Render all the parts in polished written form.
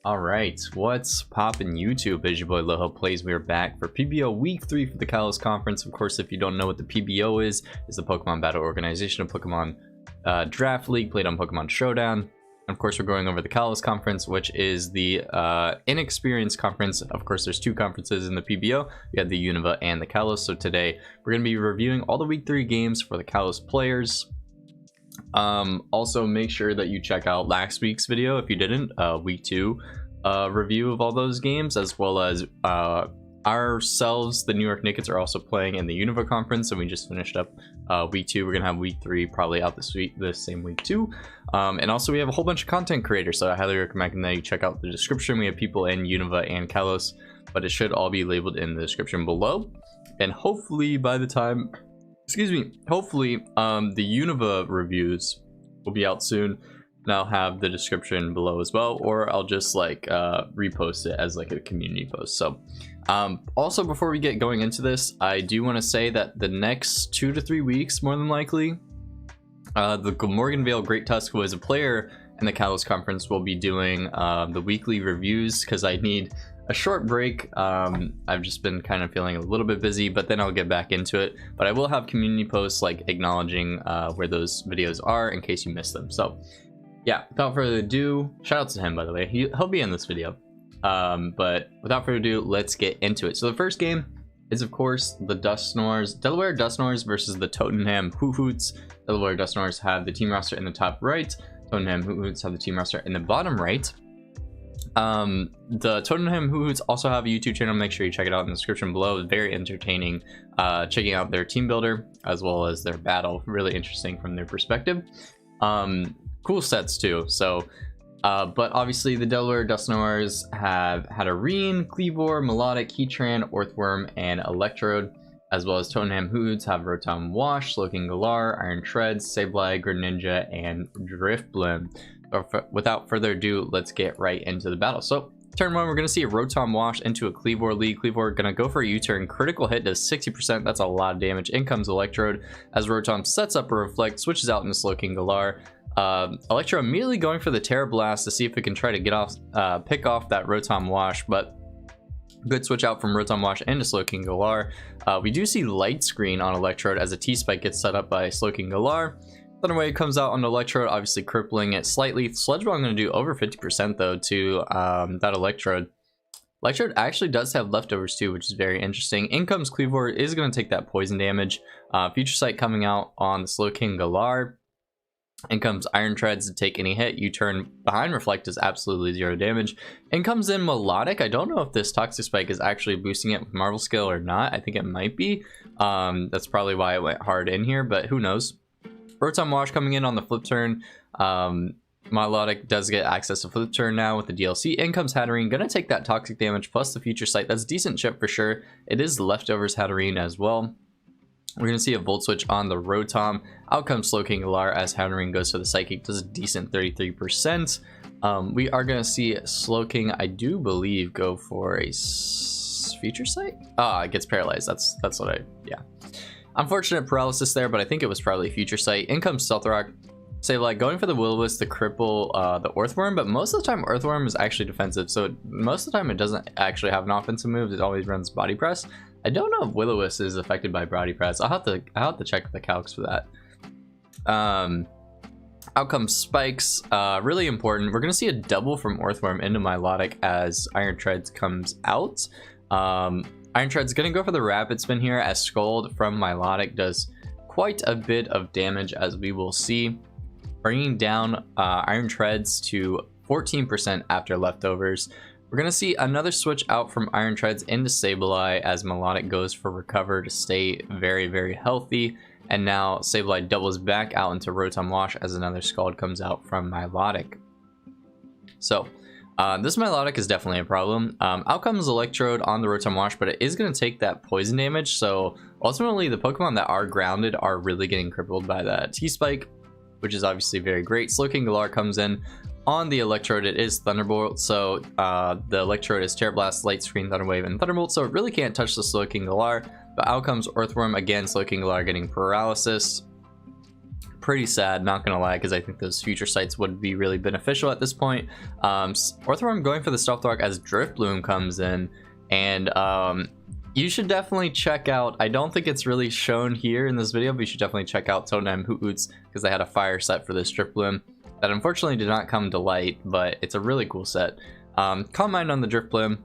Alright, what's poppin' YouTube? It's your boy Loho Plays. We are back for PBO Week 3 for the Kalos Conference. Of course, if you don't know what the PBO is, it's the Pokemon Battle Organization of Pokemon Draft League, played on Pokemon Showdown. And of course, we're going over the Kalos Conference, which is the inexperienced conference. Of course, there's two conferences in the PBO. We have the Unova and the Kalos. So today, we're going to be reviewing all the Week 3 games for the Kalos players. Also make sure that you check out last week's video if you didn't, week 2 review of all those games, as well as ourselves, the New York Knickets, are also playing in the Unova Conference, and we just finished up week 2. We're gonna have week 3 probably out this same week too. And also we have a whole bunch of content creators, so I highly recommend that you check out the description. We have people in Unova and Kalos, but it should all be labeled in the description below. And hopefully by the time hopefully the Unova reviews will be out soon, and I'll have the description below as well, or I'll just like repost it as like a community post. So also, before we get going into this, I do want to say that the next 2 to 3 weeks, more than likely, the Glamorgan Vale Great Tusk, who is a player in the Kalos Conference, will be doing the weekly reviews, because I need a short break. I've just been kind of feeling a little bit busy, but then I'll get back into it. But I will have community posts like acknowledging where those videos are in case you missed them. So yeah, without further ado, shout out to him, by the way. He'll be in this video. But without further ado, let's get into it. So the first game is, of course, the Dusknoirs, Delaware Dusknoirs versus the Tottenham Hoothoots. Delaware Dusknoirs have the team roster in the top right. Tottenham Hoothoots have the team roster in the bottom right. The Tottenham Hoothoots also have a YouTube channel. Make sure you check it out in the description below. It's very entertaining, checking out their team builder as well as their battle. Really interesting from their perspective. Cool sets too. So but obviously the Delaware Dusknoirs have Hatterene, Kleavor, Melodic, Heatran, Earthworm, and Electrode, as well as Tottenham Hoothoots have Rotom Wash, Slowking Galar, Iron Treads, Sableye, Greninja, and Drifblim. Without further ado, let's get right into the battle. So turn 1, we're going to see a Rotom Wash into a Kleavor lead. Kleavor going to go for a U-turn. Critical hit does 60%. That's a lot of damage. In comes Electrode as Rotom sets up a Reflect, switches out into Slowking Galar. Electro immediately going for the Tera Blast to see if it can try to get off, pick off that Rotom Wash, but good switch out from Rotom Wash into Slowking Galar. We do see Light Screen on Electrode as a T-Spike gets set up by Slowking Galar. Thunder Wave comes out on Electrode, obviously crippling it slightly. Sludge Bomb going to do over 50% though to that Electrode. Electrode actually does have leftovers too, which is very interesting. In comes Kleavor, is going to take that poison damage. Future Sight coming out on the Slowking Galar. In comes Iron Treads to take any hit. U-turn behind Reflect is absolutely 0 damage. In comes in Melodic. I don't know if this Toxic Spike is actually boosting it with Marvel Skill or not. I think it might be. That's probably why it went hard in here, but who knows. Rotom Wash coming in on the flip turn. Melodic does get access to flip turn now with the DLC. In comes Hatterene, gonna take that toxic damage plus the Future Sight. That's decent chip for sure. It is leftovers Hatterene as well. We're gonna see a Volt Switch on the Rotom. Out comes Slowking Galar as Hatterene goes for the Psychic, does a decent 33%. We are gonna see Slowking, I do believe, go for a Future Sight. It gets paralyzed. That's what yeah. Unfortunate paralysis there, but I think it was probably Future Sight. In comes Stealth Rock. Sableye going for the Will-O-Wisp to cripple the Earthworm, but most of the time Earthworm is actually defensive, so most of the time it doesn't actually have an offensive move. It always runs Body Press. I don't know if Will-O-Wisp is affected by Body Press. I'll have to check the calcs for that. Out comes Spikes. Really important. We're gonna see a double from Earthworm into Melodic as Iron Treads comes out. Iron Tread's gonna go for the Rapid Spin here as Scold from Melodic does quite a bit of damage, as we will see, bringing down Iron Treads to 14% after leftovers. We're gonna see another switch out from Iron Treads into Sableye as Melodic goes for Recover to stay very, very healthy. And now Sableye doubles back out into Rotom Wash as another Scald comes out from Melodic. So this Melodic is definitely a problem. Out comes Electrode on the Rotom Wash, but it is going to take that poison damage. So ultimately, the Pokemon that are grounded are really getting crippled by that T-Spike, which is obviously very great. Slowking Galar comes in on the Electrode. It is Thunderbolt, so the Electrode is Tera Blast, Light Screen, Thunder Wave, and Thunderbolt, so it really can't touch the Slowking Galar. But out comes Earthworm again. Slowking Galar getting paralysis. pretty sad, not gonna lie, because I think those future sights would be really beneficial at this point. Orthworm going for the Stealth Rock as Drifloon comes in, and you should definitely check out, I don't think it's really shown here in this video, but you should definitely check out Tottenham Hoothoots, because they had a fire set for this Drifloon that unfortunately did not come to light, but it's a really cool set. Calm Mind on the Drifloon.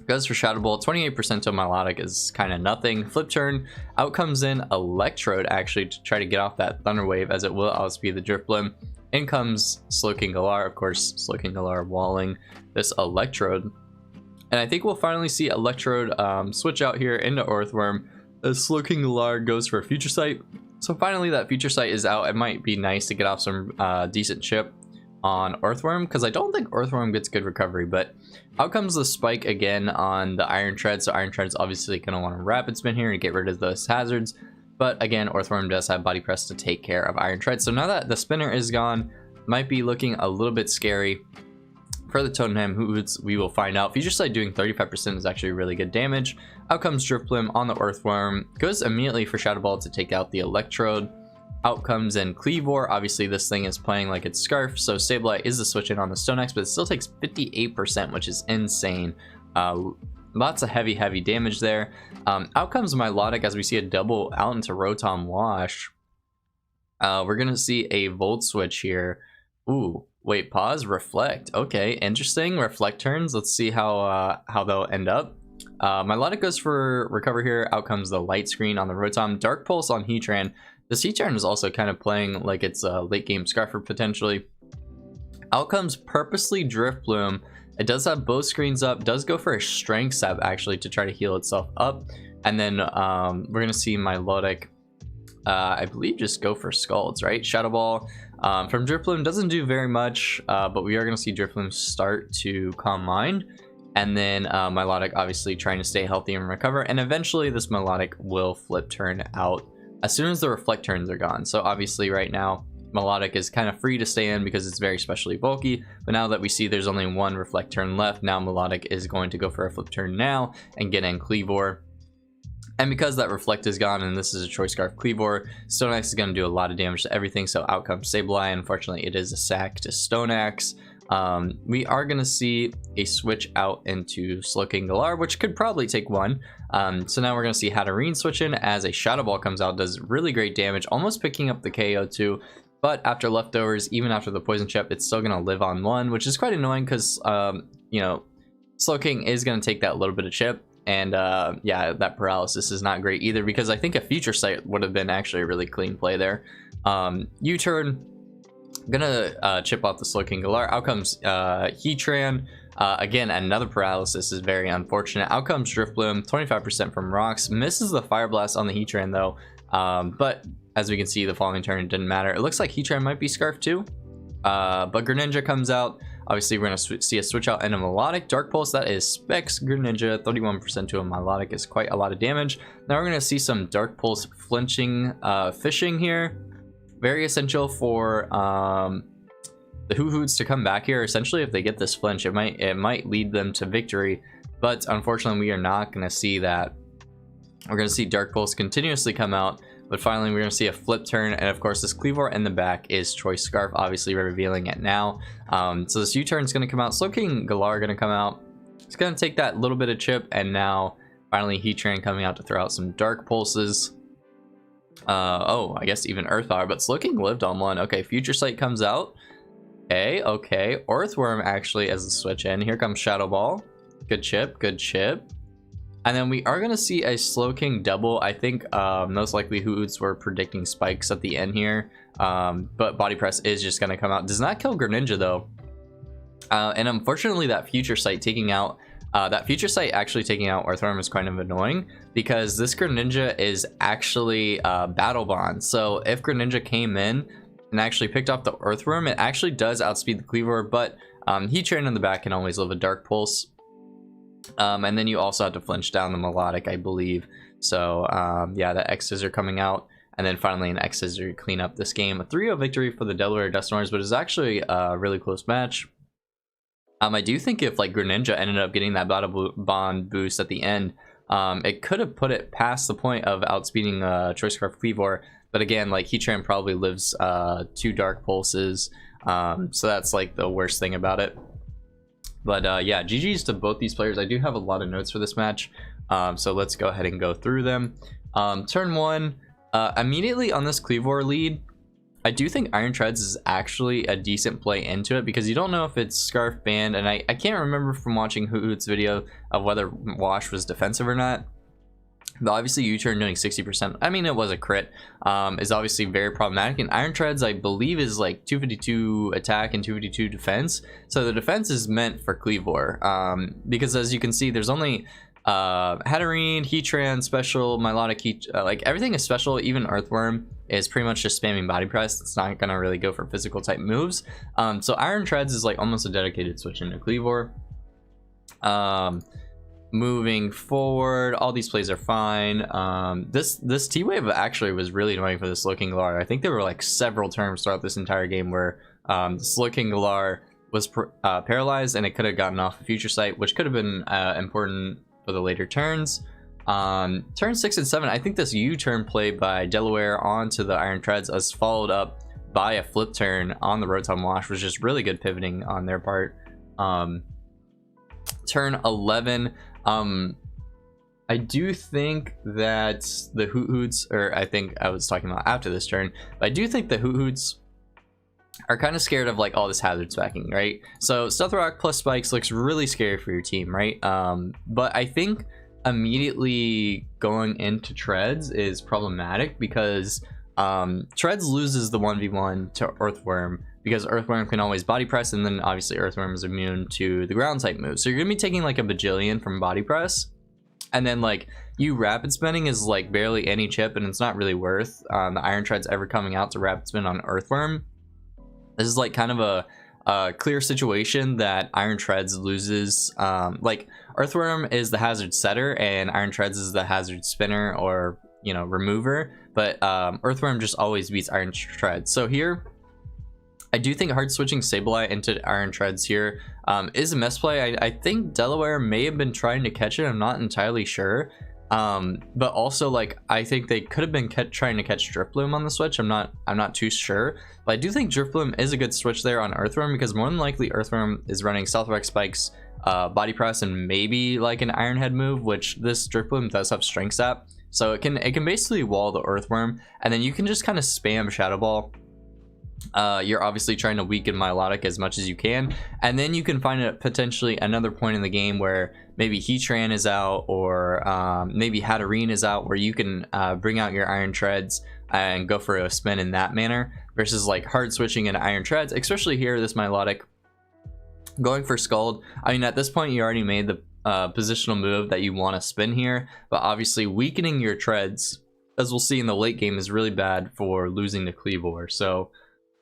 Goes for Shadow Ball. 28% to Melodic is kind of nothing. Flip turn. Out comes in Electrode, actually, to try to get off that Thunder Wave, as it will outspeed the Drifloon. In comes Slowking Galar. Of course, Slowking Galar walling this Electrode. And I think we'll finally see Electrode switch out here into Orthworm, as Slowking Galar goes for a Future Sight. So finally that Future Sight is out. It might be nice to get off some decent chip on Orthworm, because I don't think Orthworm gets good recovery, but out comes the Spike again on the Iron Tread. So Iron Tread's obviously going to want to Rapid Spin here to get rid of those hazards, but again, Orthworm does have Body Press to take care of Iron Tread. So now that the spinner is gone, might be looking a little bit scary for the Tottenham Hoothoots. We will find out. Future Sight doing 35% is actually really good damage. Out comes Drifloon on the Earthworm, goes immediately for Shadow Ball to take out the Electrode. Out comes in Cleavor. Obviously this thing is playing like it's Scarf, so Sableye is the switch in on the Stone Axe, but it still takes 58%, which is insane. Lots of heavy damage there. Out comes Milotic as we see a double out into Rotom Wash. We're gonna see a Volt Switch here. Ooh, wait, pause, Reflect. Okay, interesting. Reflect turns. Let's see how they'll end up. Milotic goes for Recover here. Out comes the Light Screen on the Rotom. Dark Pulse on Heatran. This Heatran is also kind of playing like it's a late game Scarfer potentially. Out comes Purposely Drifloon. It does have both screens up, does go for a Strength Sap actually to try to heal itself up. And then we're gonna see Milotic, I believe, just go for Scalds, right? Shadow Ball from Drifloon doesn't do very much, but we are gonna see Drifloon start to Calm Mind. And then Milotic obviously trying to stay healthy and recover, and eventually this Milotic will flip turn out as soon as the Reflect turns are gone. So obviously right now Milotic is kind of free to stay in because it's very specially bulky, but now that we see there's only one Reflect turn left, now Milotic is going to go for a flip turn now and get in Cleavor. And because that Reflect is gone and this is a Choice Scarf Cleavor, Stone Axe is going to do a lot of damage to everything, so out comes Sableye. Unfortunately it is a sack to Stone Axe. We are going to see a switch out into Slowking Galar, which could probably take one. So now we're going to see Hatterene switch in as a Shadow Ball comes out, does really great damage, almost picking up the KO too. But after leftovers, even after the Poison Chip, it's still going to live on one, which is quite annoying because, you know, Slowking is going to take that little bit of chip. And yeah, that paralysis is not great either, because I think a Future Sight would have been actually a really clean play there. U-turn. Gonna chip off the Slowking Galar. Out comes Heatran. Again, another paralysis is very unfortunate. Out comes Drifloon, 25% from rocks. Misses the Fire Blast on the Heatran though. But as we can see, the following turn didn't matter. It looks like Heatran might be Scarf too. But Greninja comes out. Obviously, we're gonna see a switch out and a Melodic. Dark Pulse, that is Specs Greninja. 31% to a Melodic is quite a lot of damage. Now we're gonna see some Dark Pulse flinching fishing here. Very essential for the Hoothoots to come back here. Essentially, if they get this flinch, it might lead them to victory, but unfortunately we are not going to see that. We're going to see Dark Pulse continuously come out, but finally we're going to see a flip turn, and of course this Cleavor in the back is Choice Scarf, obviously revealing it now. So this U-turn is going to come out. Slowking Galar going to come out. It's going to take that little bit of chip, and now finally Heatran coming out to throw out some Dark Pulses. Oh, I guess even Earth Power, but Slowking lived on one. Okay, Future Sight comes out. Okay, Earthworm actually as the switch in. Here comes Shadow Ball. Good chip, good chip. And then we are going to see a Slowking double. I think most likely Hoothoots were predicting spikes at the end here. But Body Press is just going to come out. Does not kill Greninja though. And unfortunately that Future Sight taking out actually taking out Earthworm is kind of annoying, because this Greninja is actually Battle Bond. So if Greninja came in and actually picked off the Earthworm, it actually does outspeed the Cleavor, but Heatran in the back can always live a Dark Pulse. And then you also have to flinch down the Melodic, I believe. So yeah, the X-Scissor coming out, and then finally an X-Scissor to clean up this game. A 3-0 victory for the Delaware Dusknoirs, but it's actually a really close match. I do think if like Greninja ended up getting that Battle Bond boost at the end, it could have put it past the point of outspeeding Choice Scarf Cleavor. But again, like Heatran probably lives 2 Dark Pulses, so that's like the worst thing about it. But yeah, GG's to both these players. I do have a lot of notes for this match, so let's go ahead and go through them. Turn 1, immediately on this Kleavor lead, I do think Iron Treads is actually a decent play into it, because you don't know if it's Scarf Band, and I can't remember from watching Hoothoots' video of whether Wash was defensive or not. But obviously U-turn doing 60%, I mean it was a crit, is obviously very problematic. And Iron Treads I believe is like 252 attack and 252 defense, so the defense is meant for Kleavor, because as you can see there's only Hatterene, Heatran, special, Milotic, like everything is special. Even Earthworm is pretty much just spamming body press. It's not gonna really go for physical type moves, so Iron Treads is like almost a dedicated switch into Kleavor. Moving forward, all these plays are fine. This T-Wave actually was really annoying for this Slowking Galar. I think there were like several turns throughout this entire game where the Slowking Galar was paralyzed, and it could have gotten off a Future Sight, which could have been important for the later turns. Turn 6 and 7, I think this U-turn play by Delaware onto the Iron Treads was followed up by a flip turn on the Rotom Wash, was just really good pivoting on their part. Turn 11, I do think that the Hoothoots, or I think I was talking about after this turn, but I do think the Hoothoots are kind of scared of like all this hazard spacking, right? So Stealth Rock plus Spikes looks really scary for your team, right? But I think immediately going into Treads is problematic, because Treads loses the 1v1 to Earthworm, because Earthworm can always body press, and then obviously Earthworm is immune to the ground type move. So you're gonna be taking like a bajillion from body press, and then like you rapid spinning is like barely any chip, and it's not really worth the Iron Treads ever coming out to rapid spin on Earthworm. This is like kind of a clear situation that Iron Treads loses. Like Earthworm is the hazard setter, and Iron Treads is the hazard spinner, or you know, remover. But Earthworm just always beats Iron Treads. So here, I do think hard switching Sableye into Iron Treads here is a mess play. I think Delaware may have been trying to catch it. I'm not entirely sure. But also, like, I think they could have been trying to catch Drifloon on the switch. I'm not too sure. But I do think Drifloon is a good switch there on Earthworm, because more than likely Earthworm is running Stealth Rock Spikes, body press, and maybe like an Iron Head move, which this Drifloon does have Strength Sap. So it can basically wall the Earthworm, and then you can just kind of spam Shadow Ball. You're obviously trying to weaken Milotic as much as you can, and then you can find potentially another point in the game where maybe Heatran is out, or maybe Hatterene is out, where you can bring out your Iron Treads and go for a spin in that manner, versus like hard switching into Iron Treads, especially here this Milotic going for Scald. I mean, at this point you already made the positional move that you want to spin here, but obviously weakening your Treads, as we'll see in the late game, is really bad for losing to Kleavor. So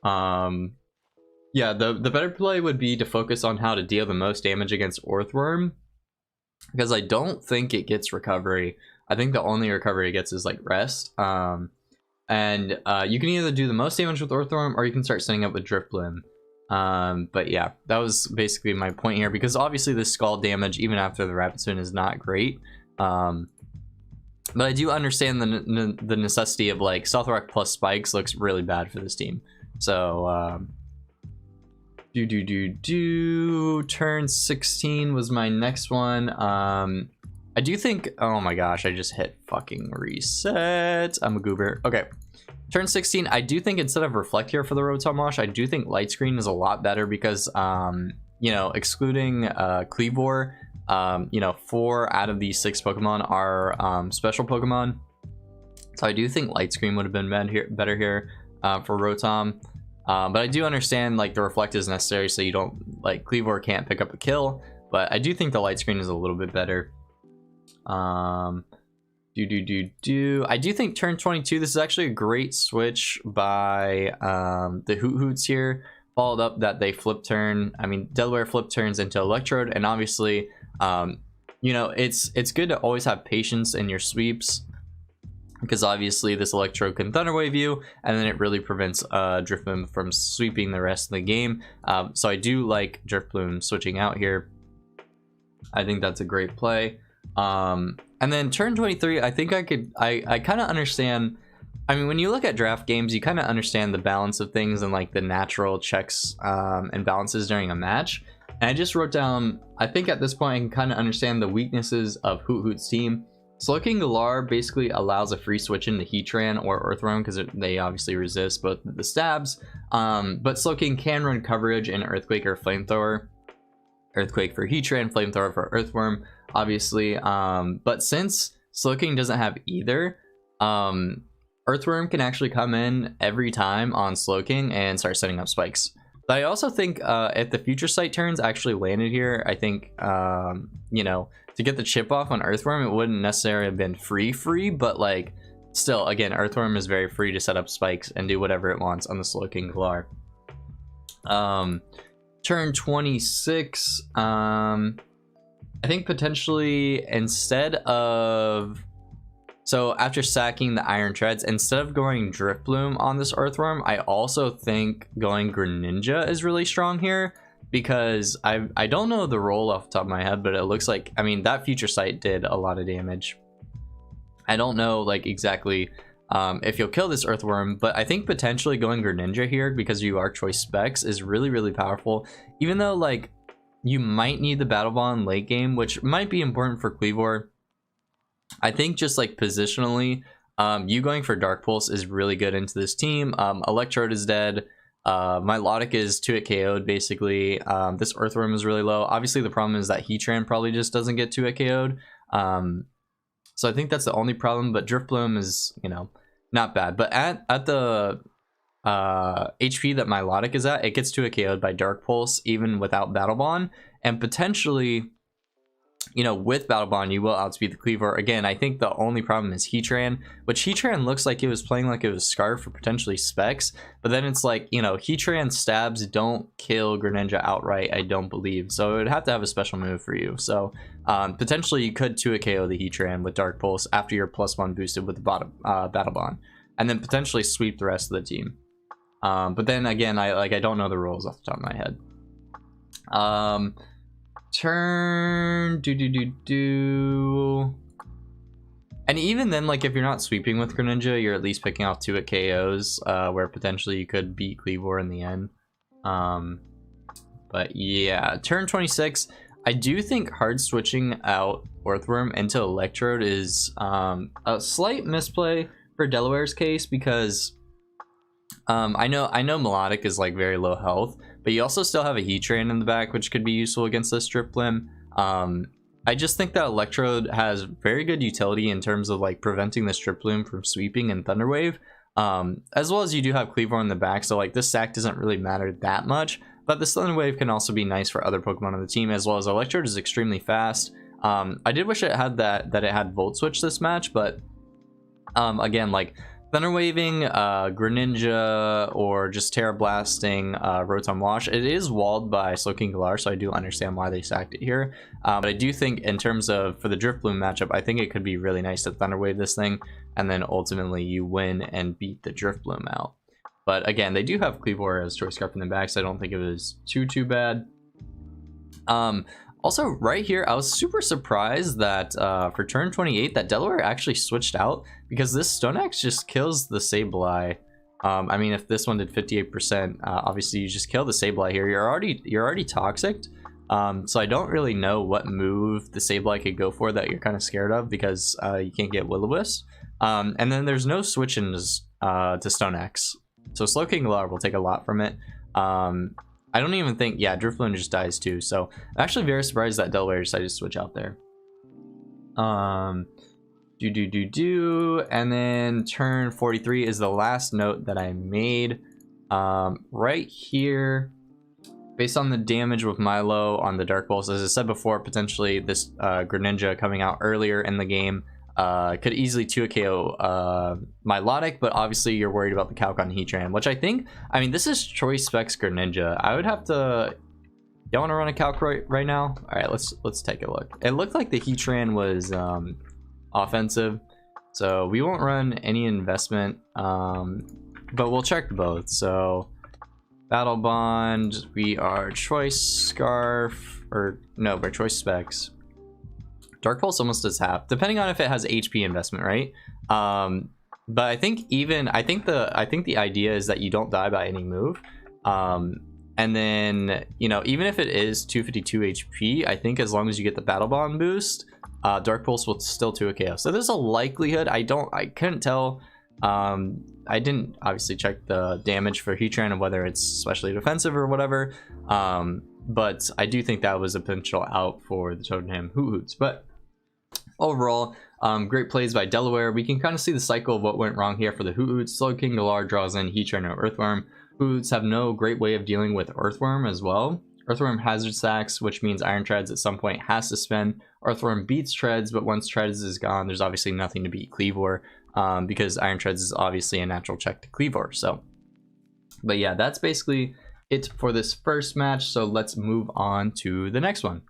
yeah, the better play would be to focus on how to deal the most damage against Earthworm, because I don't think it gets recovery. I think the only recovery it gets is like rest. And you can either do the most damage with Earthworm, or you can start setting up with Drifloon. But yeah, that was basically my point here, because obviously the Scald damage even after the Rapid Spin is not great. But I do understand the necessity of like Stealth Rock plus Spikes looks really bad for this team. So turn 16 was my next one. I do think, oh my gosh, I just hit fucking reset. I'm a goober. Okay, turn 16, I do think instead of Reflect here for the Rotom Wash, I do think Light Screen is a lot better, because you know, excluding Kleavor, you know, 4 out of these 6 Pokemon are special Pokemon. So I do think Light Screen would have been better here for Rotom. But I do understand like the Reflect is necessary, so you don't, like, Kleavor can't pick up a kill, but I do think the Light Screen is a little bit better. I do think turn 22, this is actually a great switch by the Hoothoots here, followed up that they flip turn. I mean, Delaware flip turns into Electrode, and obviously you know, it's good to always have patience in your sweeps, because obviously this Electrode can Thunder Wave you, and then it really prevents Drifloon from sweeping the rest of the game. So I do like Drifloon switching out here. I think that's a great play. And then turn 23, I think I kind of understand I mean, when you look at draft games, you kind of understand the balance of things and like the natural checks and balances during a match. And I just wrote down, I think at this point I can kind of understand the weaknesses of Hoothoots team. Slowking Galar basically allows a free switch into Heatran or Earthworm because they obviously resist both the stabs. But Slowking can run coverage in Earthquake or Flamethrower. Earthquake for Heatran, Flamethrower for Earthworm, obviously. But since Slowking doesn't have either, Earthworm can actually come in every time on Slowking and start setting up spikes. But I also think if the Future Sight turns actually landed here, I think, you know, to get the chip off on Earthworm, it wouldn't necessarily have been free, but like, still, again, Earthworm is very free to set up spikes and do whatever it wants on the Slowking Galar. Turn 26, I think potentially instead of... So after sacking the Iron Treads, instead of going Drifloon on this Earthworm, I also think going Greninja is really strong here, because I don't know the role off the top of my head, but it looks like, I mean, that Future Sight did a lot of damage. I don't know like exactly if you'll kill this Earthworm, but I think potentially going Greninja here, because you are choice specs, is really, really powerful. Even though like you might need the Battle Bond late game, which might be important for Kleavor, I think just like positionally, you going for Dark Pulse is really good into this team. Electrode is dead. Milotic is 2-hit KO'd basically. This Earthworm is really low. Obviously the problem is that Heatran probably just doesn't get 2-hit KO'd. So I think that's the only problem, but Drifloon is, you know, not bad. But at the HP that Milotic is at, it gets 2-hit KO'd by Dark Pulse even without Battle Bond, and potentially, you know, with Battle Bond, you will outspeed the Kleavor. Again, I think the only problem is Heatran, which Heatran looks like it was playing like it was Scarf for potentially Specs, but then it's like, you know, Heatran stabs don't kill Greninja outright, I don't believe. So it would have to have a special move for you. So potentially you could 2-hit KO the Heatran with Dark Pulse after you're +1 boosted with the Battle Bond, and then potentially sweep the rest of the team. But then again, I don't know the rules off the top of my head. Turn and even then, like if you're not sweeping with Greninja, you're at least picking off 2-hit KOs, where potentially you could beat Kleavor in the end. But yeah, turn 26, I do think hard switching out Earthworm into Electrode is a slight misplay for Delaware's case, because I know Melodic is like very low health, but you also still have a Heatran in the back, which could be useful against this Drifloon. I just think that Electrode has very good utility in terms of like preventing this Drifloon from sweeping and Thunder Wave, as well as you do have Kleavor in the back, so like this sack doesn't really matter that much. But this Thunder Wave can also be nice for other Pokemon on the team, as well as Electrode is extremely fast. I did wish it had that it had Volt Switch this match, but again, like Thunder Waving, Greninja, or just Tera Blasting, Rotom Wash, it is walled by Slowking Galar, so I do understand why they sacked it here. But I do think in terms of, for the Drifloon matchup, I think it could be really nice to Thunder Wave this thing, and then ultimately you win and beat the Drifloon out. But again, they do have Kleavor as Choice Scarf in the back, so I don't think it was too bad. Also, right here, I was super surprised that for turn 28, that Delaware actually switched out, because this Stone Axe just kills the Sableye. I mean, if this one did 58%, obviously you just kill the Sableye here. You're already toxic, so I don't really know what move the Sableye could go for that you're kind of scared of, because you can't get Will-O-Wisp. And then there's no switch ins to Stone Axe, so Slowking Galar will take a lot from it. I don't even think, yeah, Drifloon just dies too, so I'm actually very surprised that Delaware decided to switch out there. And then turn 43 is the last note that I made. Right here, based on the damage with Milo on the Dark Pulse, as I said before, potentially this Greninja coming out earlier in the game could easily 2-hit KO Milotic, but obviously you're worried about the Calc on Heatran, which I mean, this is Choice Specs Greninja. I would have to... Y'all want to run a Calc right now? Alright, let's take a look. It looked like the Heatran was offensive, so we won't run any investment, but we'll check both. So Battle Bond, we are Choice Scarf, or no, we're Choice Specs. Dark Pulse almost does half, depending on if it has HP investment, right? But I think the idea is that you don't die by any move. And then, you know, even if it is 252 HP, I think as long as you get the Battle Bond boost, Dark Pulse will still 2 a KO. So there's a likelihood. I couldn't tell. I didn't obviously check the damage for Heatran and whether it's especially defensive or whatever. But I do think that was a potential out for the Tottenham Hoothoots. But overall, great plays by Delaware. We can kind of see the cycle of what went wrong here for the Hoothoots. Slowking Galar draws in Heatran or Earthworm. Hoothoots have no great way of dealing with Earthworm as well. Earthworm hazard sacks, which means Iron Treads at some point has to spin. Earthworm beats Treads, but once Treads is gone, there's obviously nothing to beat Cleavor, because Iron Treads is obviously a natural check to Cleavor. So, but yeah, that's basically it for this first match. So let's move on to the next one.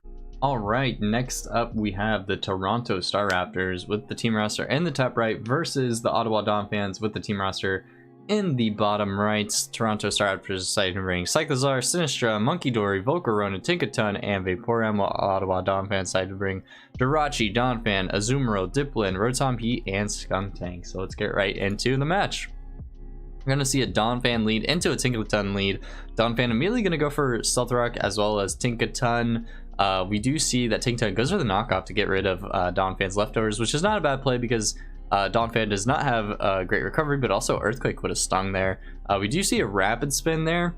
All right, next up we have the Toronto Staraptors with the team roster in the top right versus the Ottawa Donphans with the team roster in the bottom right. Toronto Staraptors decided to bring Cyclizar, Sinistra, Munkidori, Volcarona, Tinkaton, and Vaporeon, while Ottawa Donphans decided to bring Jirachi, Donphan, Azumarill, Dipplin, Rotom-P, and Skuntank. So let's get right into the match. We're going to see a Donphan lead into a Tinkaton lead. Donphan immediately going to go for Stealth Rock as well as Tinkaton. We do see that Tinkaton goes for the knockoff to get rid of Donphan's leftovers, which is not a bad play because Donphan does not have a great recovery, but also Earthquake would have stung there. We do see a Rapid Spin there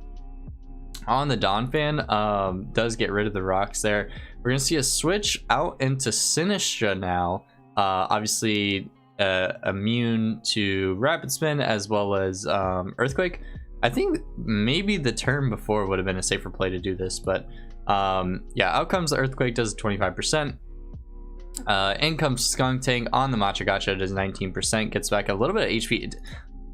on the Donphan. Does get rid of the rocks there. We're going to see a switch out into Sinistra now. Obviously immune to Rapid Spin as well as Earthquake. I think maybe the turn before would have been a safer play to do this, but yeah, out comes the Earthquake, does 25%. In comes Skuntank on the Machagacha, does 19%, gets back a little bit of HP.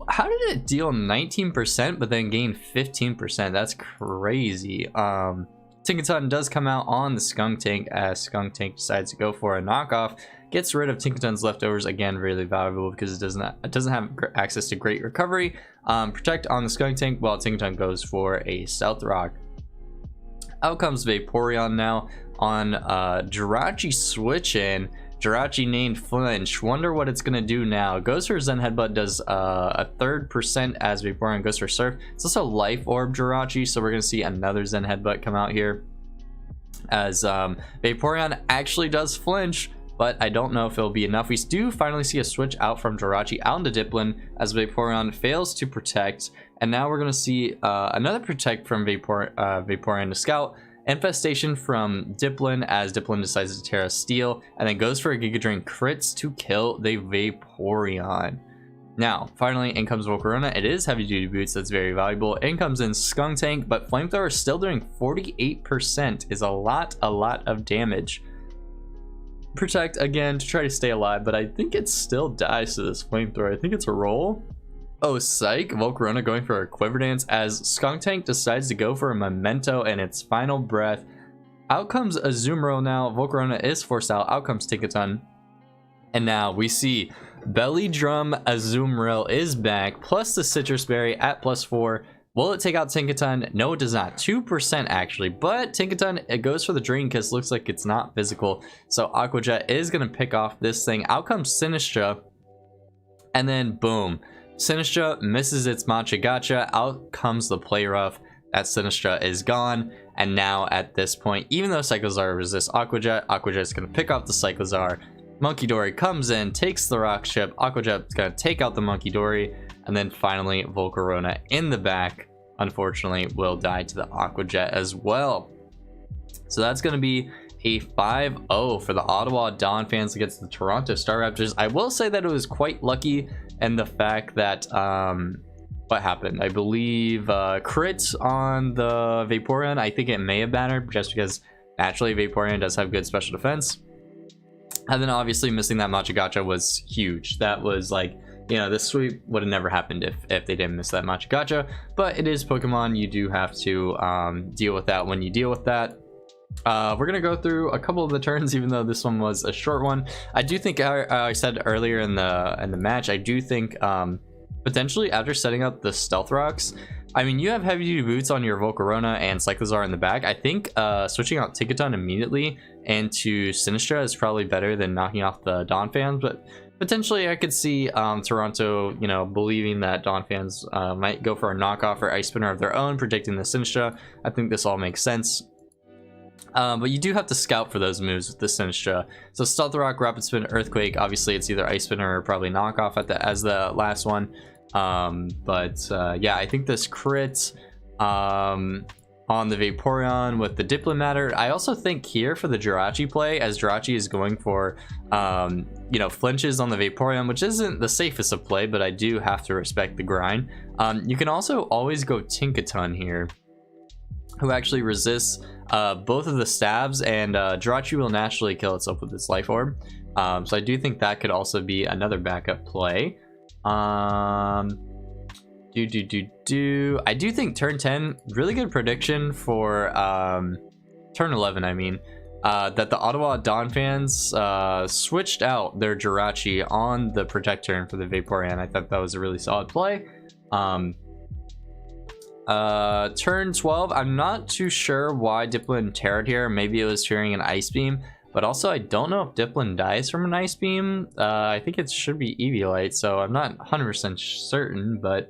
How did it deal 19% but then gain 15%? That's crazy. Tinkaton does come out on the Skuntank as Skuntank decides to go for a knockoff. Gets rid of Tinkaton's leftovers, again really valuable because it doesn't have access to great recovery. Protect on the Skuntank while Tinkaton goes for a Stealth Rock. Out comes Vaporeon now on Jirachi switch in. Jirachi named Flinch. Wonder what it's gonna do now. Goes for Zen Headbutt, does a 3% as Vaporeon goes for Surf. It's also Life Orb Jirachi, so we're gonna see another Zen Headbutt come out here as Vaporeon actually does flinch, but I don't know if it'll be enough. We do finally see a switch out from Jirachi out into Dipplin as Vaporeon fails to protect, and now we're gonna see another protect from Vaporeon to Scout. Infestation from Dipplin as Dipplin decides to Tera Steel and then goes for a Giga Drain crits to kill the Vaporeon. Now, finally, in comes Volcarona. It is heavy duty boots, that's very valuable. In comes in Skuntank, but Flamethrower is still doing 48%, is a lot of damage. Protect again to try to stay alive, but I think it still dies to this Flamethrower. I think it's a roll. Oh, psych. Volcarona going for a Quiver Dance as Skuntank decides to go for a Memento and its final breath. Out comes Azumarill now. Volcarona is forced out. Out comes Tinkaton. And now we see Belly Drum Azumarill is back, plus the Citrus Berry at +4. Will it take out Tinkaton? No, it does not. 2% actually, but Tinkaton, it goes for the Drain Kiss. Looks like it's not physical. So Aqua Jet is going to pick off this thing. Out comes Sinistra. And then boom. Sinistra misses its Machagacha. Out comes the Play Rough. That Sinistra is gone. And now at this point, even though Cyclizar resists Aqua Jet is going to pick off the Cyclizar. Munkidori comes in, takes the Rock Chip. Aqua Jet's going to take out the Munkidori. And then finally, Volcarona in the back, unfortunately, will die to the Aqua Jet as well. So that's going to be a 5-0 for the Ottawa Donphans against the Toronto Staraptors. I will say that it was quite lucky in the fact that, what happened? I believe crits on the Vaporeon. I think it may have mattered just because naturally Vaporeon does have good special defense. And then obviously missing that Machagacha was huge. That was like, you know, this sweep would have never happened if they didn't miss that Machagacha. But it is Pokemon. You do have to deal with that when you deal with that. We're gonna go through a couple of the turns, even though this one was a short one. I do think I said earlier in the match, I do think potentially after setting up the Stealth Rocks, I mean, you have heavy duty boots on your Volcarona and Cyclizar in the back. I think switching out Tinkaton immediately into Sinistra is probably better than knocking off the Donphans, but Potentially, I could see Toronto, you know, believing that Donphans might go for a knockoff or ice spinner of their own, predicting the Sinistra. I think this all makes sense. But you do have to scout for those moves with the Sinistra. So Stealth Rock, Rapid Spin, Earthquake. Obviously, it's either ice spinner or probably knockoff as the last one. Yeah, I think this crit on the Vaporeon with the Diplomatter. I also think here for the Jirachi play, as Jirachi is going for, you know, flinches on the Vaporeon, which isn't the safest of play, but I do have to respect the grind. You can also always go Tinkaton here, who actually resists both of the stabs, and Jirachi will naturally kill itself with its Life Orb. So I do think that could also be another backup play. I do think turn 10, really good prediction for turn 11, I mean, that the Ottawa Donphans switched out their Jirachi on the Protector for the Vaporeon. I thought that was a really solid play. Turn 12, I'm not too sure why Dipplin Terra here. Maybe it was fearing an Ice Beam, but also I don't know if Dipplin dies from an Ice Beam. I think it should be Eviolite, so I'm not 100% certain, but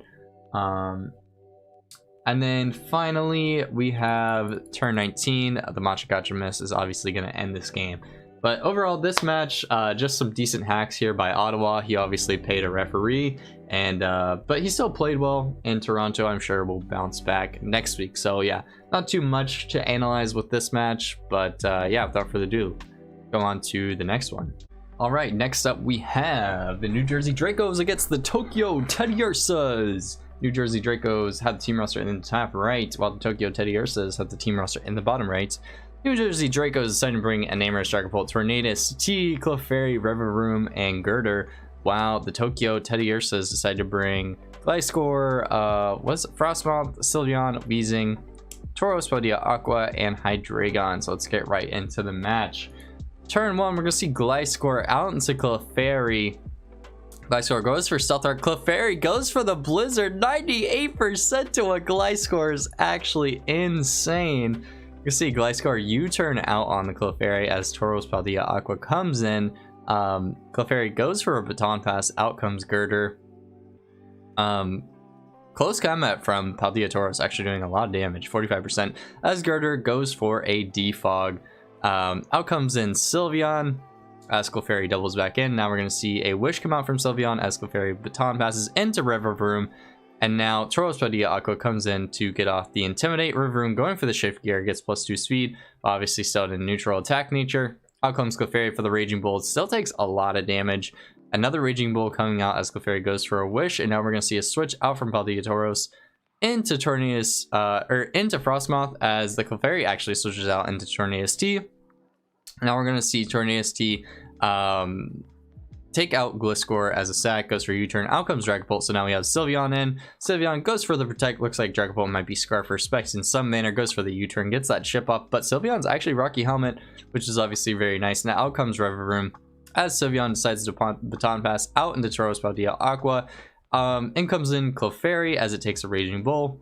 and then finally we have turn 19. The Machagacha Miss is obviously going to end this game, but overall this match, just some decent hacks here by Ottawa. He obviously paid a referee, and but he still played well, and Toronto I'm sure will bounce back next week. So yeah, not too much to analyze with this match, but yeah, without further ado, go on to the next one. All right, next up we have the New Jersey Dracos against the Tokyo Teddiursas. New Jersey Dracos have the team roster in the top right, while the Tokyo Teddiursas have the team roster in the bottom right. New Jersey Dracos decided to bring a Namorous, Dragapult, Tornadus, T, Clefairy, Revavroom, and Girder, while the Tokyo Teddiursas decided to bring Gliscor, Frostmoth, Sylveon, Weezing, Tauros, Paldea, Aqua, and Hydreigon. So let's get right into the match. Turn 1, we're going to see Gliscor out into Clefairy. Gliscor goes for Stealth Rock. Clefairy goes for the Blizzard. 98% to a Gliscor is actually insane. You can see Gliscor U-turn out on the Clefairy as Tauros, Paldea, Aqua comes in. Clefairy goes for a Baton Pass. Out comes Girder. Close combat from Paldea Tauros, actually doing a lot of damage, 45%, as Girder goes for a Defog. Out comes in Sylveon as Clefairy doubles back in. Now we're going to see a Wish come out from Sylveon as Clefairy Baton passes into Revavroom. And now Tauros, Paldea, Aqua comes in to get off the Intimidate. Revavroom going for the Shift Gear, gets +2 speed, obviously still in neutral attack nature. Out comes Clefairy for the Raging Bull, still takes a lot of damage. Another Raging Bull coming out as Clefairy goes for a Wish, and now we're going to see a switch out from Paldea Tauros into Tornadus, into Frostmoth, as the Clefairy actually switches out into Tornadus T. Now we're going to see Tornadus T take out Gliscor as a sack, goes for U-turn. Out comes Dragapult, so now we have Sylveon in. Sylveon goes for the Protect, looks like Dragapult might be Scarf or Specs in some manner, goes for the U-turn, gets that chip up, but Sylveon's actually Rocky Helmet, which is obviously very nice. Now out comes Revavroom as Sylveon decides to Baton Pass out into Tauros, Paldea, Aqua. In comes in Clefairy as it takes a Raging Bull.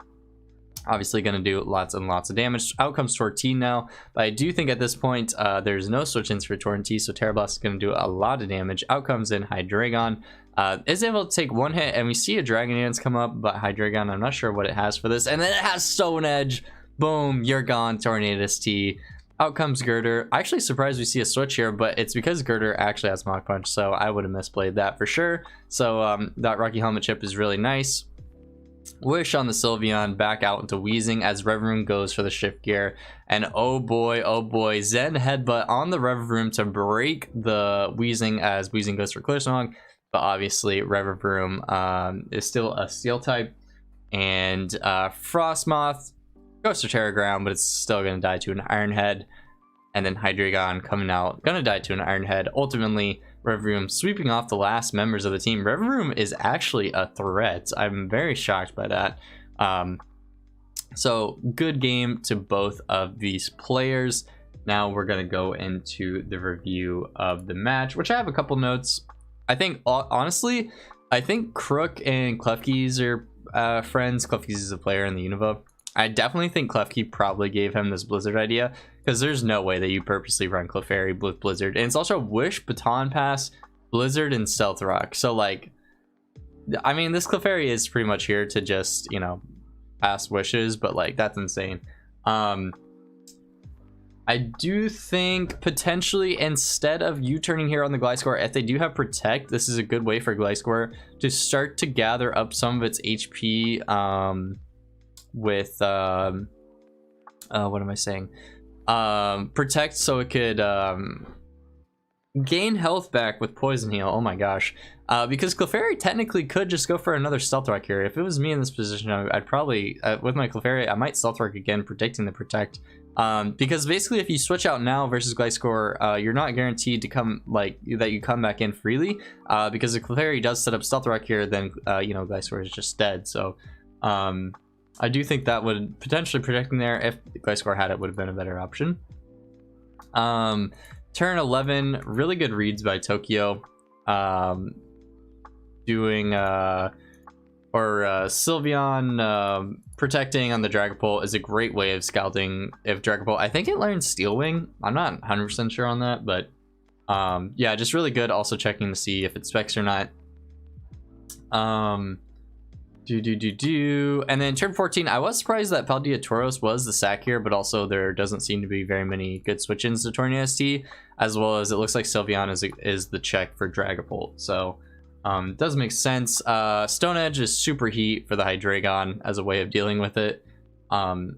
Obviously going to do lots and lots of damage. Out comes Tortine now, but I do think at this point there's no switch-ins for Tortine, so Tera Blast is going to do a lot of damage. Out comes in Hydreigon. Is able to take one hit, and we see a Dragon Dance come up, but Hydreigon, I'm not sure what it has for this. And then it has Stone Edge. Boom, you're gone, Tornadus T. Out comes Girder. Actually surprised we see a switch here, but it's because Girder actually has Mach Punch, so I would have misplayed that for sure. So that Rocky Helmet chip is really nice. Wish on the Sylveon, back out into Weezing as Revavroom goes for the Shift Gear. And oh boy, Zen Headbutt on the Revavroom to break the Weezing as Weezing goes for Clear Song. But obviously Revavroom is still a Steel type. And Frostmoth goes to Terra Ground, but it's still going to die to an Iron Head. And then Hydreigon coming out, going to die to an Iron Head. Ultimately, Revavroom sweeping off the last members of the team. Revavroom is actually a threat. I'm very shocked by that. So good game to both of these players. Now we're going to go into the review of the match, which I have a couple notes. I think, honestly, I think Crook and Klefkis are friends. Klefkis is a player in the Unova. I definitely think Klefki probably gave him this Blizzard idea, because there's no way that you purposely run Clefairy with Blizzard. And it's also Wish, Baton Pass, Blizzard, and Stealth Rock. So like, I mean, this Clefairy is pretty much here to just, you know, pass wishes, but like that's insane. I do think potentially instead of U-turning here on the Gliscor, if they do have Protect, this is a good way for Gliscor to start to gather up some of its HP with what am I saying? Protect, so it could gain health back with Poison Heal. Oh my gosh. Because Clefairy technically could just go for another Stealth Rock here. If it was me in this position, I'd probably, with my Clefairy, I might Stealth Rock again, predicting the Protect. Because basically if you switch out now versus Gliscor, you're not guaranteed to come, like, that you come back in freely. Because if Clefairy does set up Stealth Rock here, then, you know, Gliscor is just dead. So, I do think that would potentially protecting there, if Gliscor had it, would have been a better option. Turn 11, really good reads by Tokyo. Doing Sylveon protecting on the Dragapult is a great way of scouting if Dragapult. I think it learns Steel Wing. I'm not 100% sure on that, but yeah, just really good. Also checking to see if it specs or not. And then turn 14, I was surprised that Paldea Tauros was the sack here, but also there doesn't seem to be very many good switch-ins to Tornado ST, as well as it looks like Sylveon is the check for Dragapult. So it does make sense. Stone Edge is Super Heat for the Hydreigon as a way of dealing with it. Turn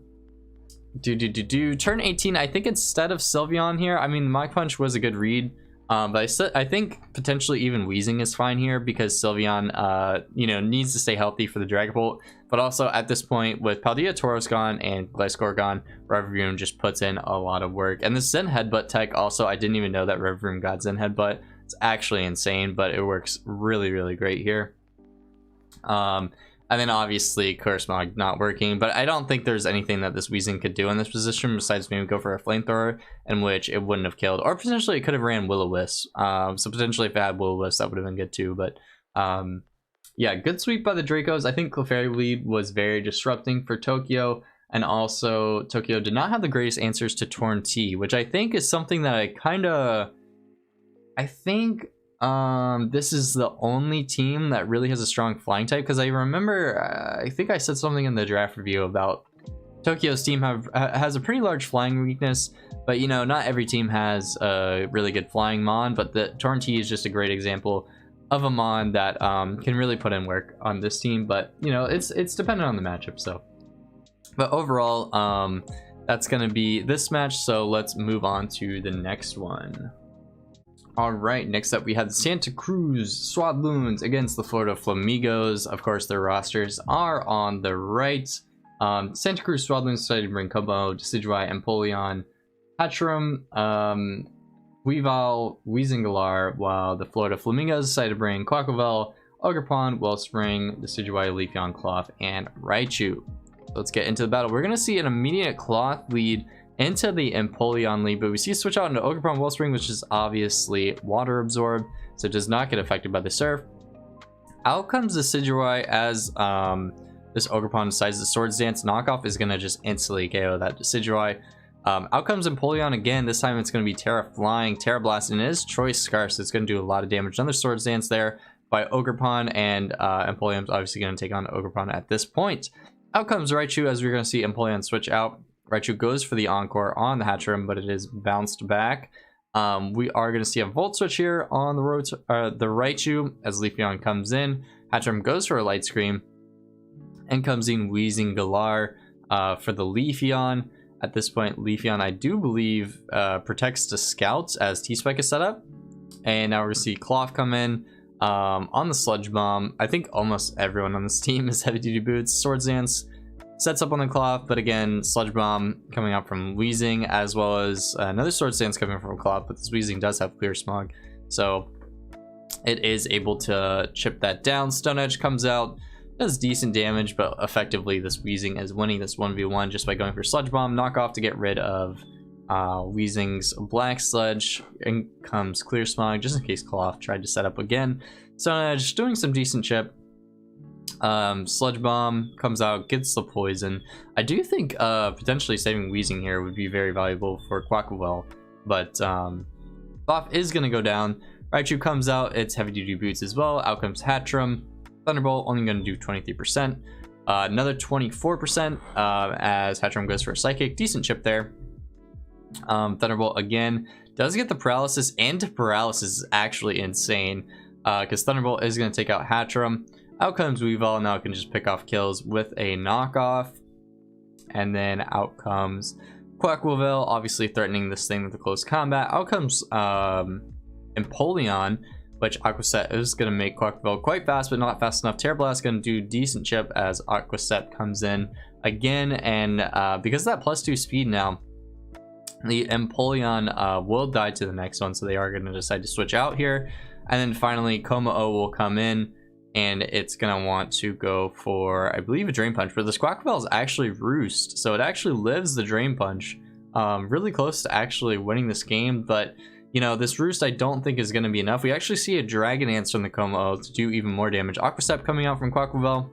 18, I think instead of Sylveon here, I mean, Mach Punch was a good read. But I think potentially even Weezing is fine here because Sylveon, you know, needs to stay healthy for the Dragapult. But also at this point, with Paldea Tauros gone and Gliscor gone, Revavroom just puts in a lot of work. And the Zen Headbutt tech also, I didn't even know that Revavroom got Zen Headbutt. It's actually insane, but it works really, really great here. And then obviously Cursemog not working, but I don't think there's anything that this Weezing could do in this position besides maybe go for a Flamethrower, in which it wouldn't have killed, or potentially it could have ran Will-O-Wisp. So potentially if it had Will-O-Wisp, that would have been good too. But yeah, good sweep by the Dracos. I think Clefairy lead was very disrupting for Tokyo, and also Tokyo did not have the greatest answers to Torn T, which I think is something that I think this is the only team that really has a strong flying type, because I remember I think I said something in the draft review about Tokyo's team has a pretty large flying weakness, but you know, not every team has a really good flying mon, but the Torn T is just a great example of a mon that can really put in work on this team. But you know, it's dependent on the matchup. So but overall, that's gonna be this match, so let's move on to the next one. All right, next up we have the Santa Cruz Swadloons against the Florida Flamigos. Of course, their rosters are on the right. Santa Cruz Swadloons decided to bring Kobo, Decidueye, Empoleon, Hatchram, Weavile, Weezinglar, while the Florida Flamingos decided to bring Quaquaval, Ogerpon, Wellspring, Decidueye, Leafeon, Cloth, and Raichu. So let's get into the battle. We're going to see an immediate Cloth lead into the Empoleon lead, but we see a switch out into Ogerpon Wellspring, which is obviously water absorbed, so it does not get affected by the surf. Out comes the Decidueye as this Ogerpon decides the Swords Dance. Knockoff is going to just instantly KO that Decidueye. Out comes Empoleon again. This time it's going to be Tera Flying, Tera Blast, and it is Choice Scarf, so it's going to do a lot of damage. Another Swords Dance there by Ogerpon, and Empoleon's obviously going to take on Ogerpon at this point. Out comes Raichu, as we're going to see Empoleon switch out. Raichu goes for the Encore on the Hatchram, but it is bounced back. We are going to see a Volt Switch here on the Raichu as Leafeon comes in. Hatchram goes for a Light Scream and comes in Weezinglar for the Leafeon. At this point, Leafeon, I do believe, protects the Scouts as T-Spike is set up. And now we're going to see Cloth come in on the Sludge Bomb. I think almost everyone on this team is Heavy Duty Boots. Swords Dance sets up on the Cloth, but again, Sludge Bomb coming out from Weezing, as well as another Swords Dance coming from Cloth, but this Weezing does have Clear Smog, so it is able to chip that down. Stone Edge comes out, does decent damage, but effectively this Weezing is winning this 1v1 just by going for Sludge Bomb. Knockoff to get rid of Weezing's Black Sludge. In comes Clear Smog, just in case Cloth tried to set up again. Stone Edge doing some decent chip. Sludge Bomb comes out, gets the poison. I do think potentially saving Weezing here would be very valuable for Quaquaval, but Cloth is going to go down. Raichu comes out, it's heavy duty boots as well. Out comes Hatchram. Thunderbolt only going to do 23%. Another 24% as Hatchram goes for a Psychic. Decent chip there. Thunderbolt again does get the paralysis, and paralysis is actually insane because Thunderbolt is going to take out Hatchram. Out comes Weavile, now it can just pick off kills with a knockoff. And then out comes Quaquaval, obviously threatening this thing with a close combat. Out comes Empoleon, which Aqua Set is going to make Quaquaval quite fast, but not fast enough. Tera Blast going to do decent chip as Aqua Set comes in again. And because of that +2 speed now, the Empoleon will die to the next one, so they are going to decide to switch out here. And then finally, Como-O will come in, and it's going to want to go for, I believe, a Drain Punch. But the Quaquaval is actually Roost, so it actually lives the Drain Punch. Really close to actually winning this game, but, you know, this Roost I don't think is going to be enough. We actually see a Dragon Dance from the Como-O to do even more damage. Aqua Step coming out from Quaquaval,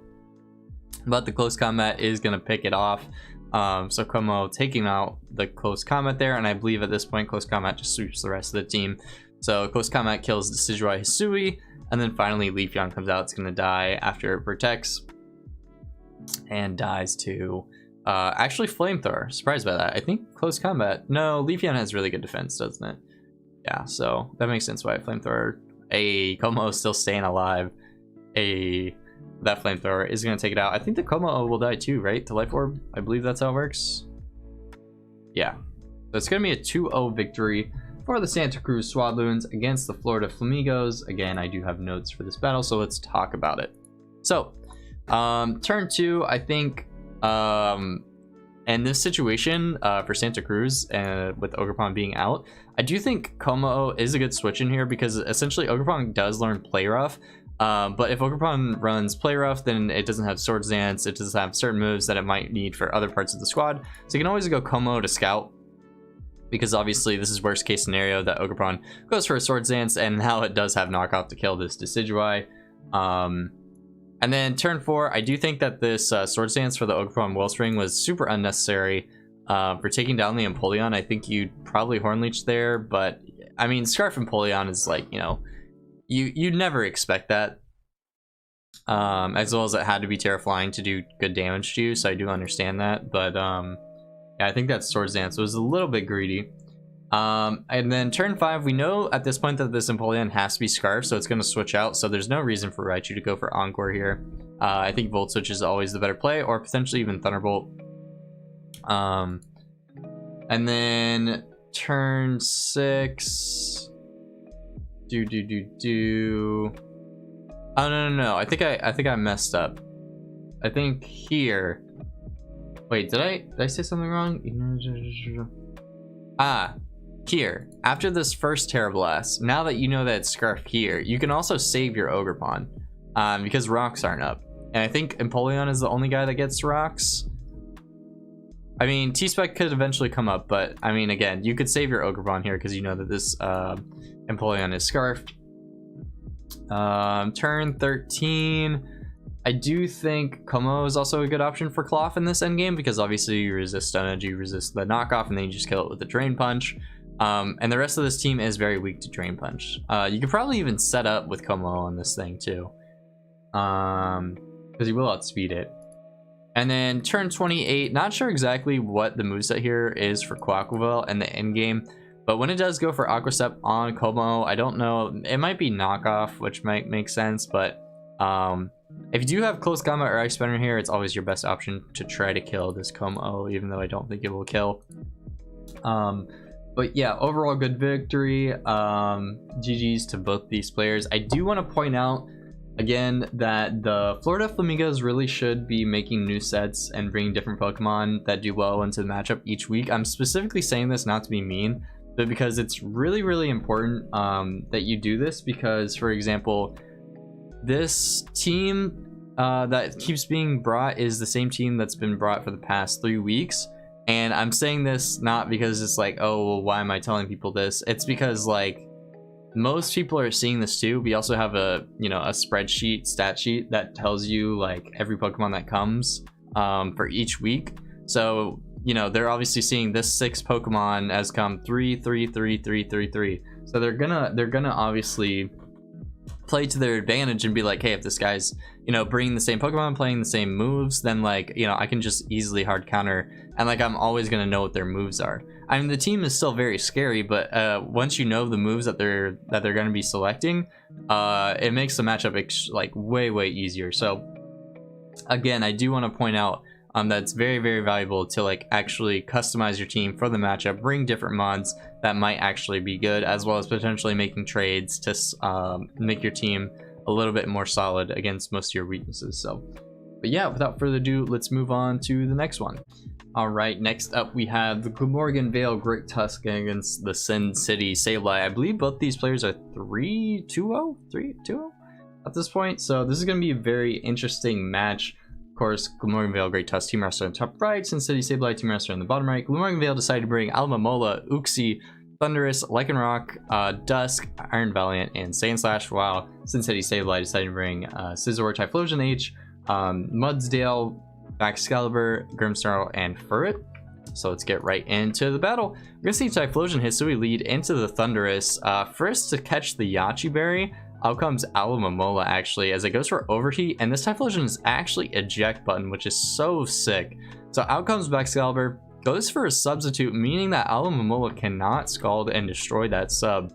but the close combat is going to pick it off. So Como taking out the close combat there, and I believe at this point close combat just sweeps the rest of the team. So close combat kills Decidueye Hisui, and then finally Leafeon comes out. It's going to die after it protects and dies to actually Flamethrower. Surprised by that. I think close combat. No, Leafeon has really good defense, doesn't it? Yeah, so that makes sense why Flamethrower. A Como is still staying alive. That Flamethrower is going to take it out. I think the Como will die too, right? The Life Orb. I believe that's how it works. Yeah. So it's going to be a 2-0 victory for the Santa Cruz Swadloons against the Florida Flamigos. Again, I do have notes for this battle, so let's talk about it. So, turn 2, I think, in this situation for Santa Cruz, with Ogerpon being out, I do think Como is a good switch in here because essentially Ogerpon does learn Play Rough. But if Ogerpon runs Play Rough, then it doesn't have Swords Dance, it doesn't have certain moves that it might need for other parts of the squad. So you can always go Como to Scout, because obviously this is worst case scenario that Ogerpon goes for a Swords Dance, and now it does have knockoff to kill this Decidueye. And then turn 4, I do think that this Swords Dance for the Ogerpon Wellspring was super unnecessary for taking down the Empoleon. I think you'd probably Horn Leech there, but I mean, Scarf Empoleon is like, you know, you'd never expect that. As well as it had to be Tera Flying to do good damage to you, so I do understand that. But yeah, I think that Swords Dance was a little bit greedy. And then turn 5, we know at this point that this Empoleon has to be Scarf, so it's going to switch out. So there's no reason for Raichu to go for Encore here. I think Volt Switch is always the better play, or potentially even Thunderbolt. And then turn 6. Oh no! I think I messed up. I think here. Wait, did I say something wrong? Here. After this first Tera Blast, now that you know that it's Scarf here, you can also save your Ogerpon, because rocks aren't up. And I think Empoleon is the only guy that gets rocks. I mean, T-Spec could eventually come up, but I mean, again, you could save your Ogerpon here because you know that this Empoleon is Scarfed. Turn 13. I do think Como is also a good option for Cloth in this endgame because obviously you resist Stone Edge, you resist the knockoff, and then you just kill it with the Drain Punch. And the rest of this team is very weak to Drain Punch. You could probably even set up with Como on this thing too, because you will outspeed it. And then turn 28, not sure exactly what the moveset here is for Quaquaval and the endgame, but when it does go for Aqua Step on Como, I don't know, it might be knockoff, which might make sense, but if you do have close combat or Ice Spinner here, it's always your best option to try to kill this Como, even though I don't think it will kill. But yeah, overall good victory. GG's to both these players. I do want to point out again that the Florida Flamigos really should be making new sets and bringing different Pokemon that do well into the matchup each week. I'm specifically saying this not to be mean, but because it's really, really important that you do this, because, for example, this team that keeps being brought is the same team that's been brought for the past 3 weeks. And I'm saying this not because it's like, oh, well, why am I telling people this? It's because, like, most people are seeing this too. We also have a, you know, a spreadsheet, stat sheet that tells you like every Pokemon that comes for each week. So you know, they're obviously seeing this 6 Pokemon as come 3 3 3 3 3 3, so they're gonna obviously play to their advantage and be like, hey, if this guy's, you know, bringing the same Pokemon, playing the same moves, then like, you know, I can just easily hard counter, and like I'm always gonna know what their moves are. I mean, the team is still very scary, but once you know the moves that they're gonna be selecting, it makes the matchup like way easier. So again, I do want to point out that it's very valuable to like actually customize your team for the matchup, bring different mods that might actually be good, as well as potentially making trades to make your team a little bit more solid against most of your weaknesses. So, but yeah, without further ado, let's move on to the next one. All right, next up we have the Glamorgan Vale Great Tusk against the Sin City Sableye. I believe both these players are 3-2-0 at this point, so this is going to be a very interesting match. Of course, Glamorgan Vale Great Tusk Team Wrestler in the top right, Sin City Sableye Team Wrestler in the bottom right. Glamorgan Vale decided to bring Alomomola, Uxie, Thundurus, Lycanroc, Dusk, Iron Valiant, and Sandslash, while Sin City Sableye decided to bring Scizor, Typhlosion H, Mudsdale, Excalibur, Grimmsnarl, and Furret. So let's get right into the battle. We're gonna see Typhlosion Hisui lead into the Thundurus. First to catch the Yachi Berry, out comes Alomomola actually, as it goes for Overheat, and this Typhlosion is actually eject button, which is so sick. So out comes Excalibur, goes for a substitute, meaning that Alomomola cannot Scald and destroy that sub.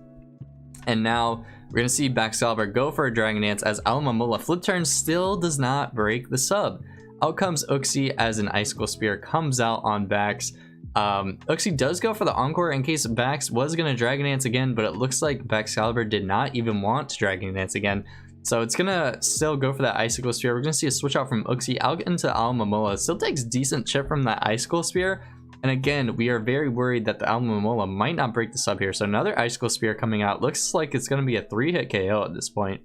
And now we're gonna see Excalibur go for a Dragon Dance, as Alomomola flip turn still does not break the sub. Out comes Uxie as an Icicle Spear comes out on Bax. Uxie does go for the Encore in case Bax was going to Dragon Dance again, but it looks like Excalibur did not even want to Dragon Dance again. So it's going to still go for that Icicle Spear. We're going to see a switch out from Uxie out into Alomomola. Still takes decent chip from that Icicle Spear. And again, we are very worried that the Alomomola might not break the sub here. So another Icicle Spear coming out. Looks like it's going to be a 3-hit KO at this point.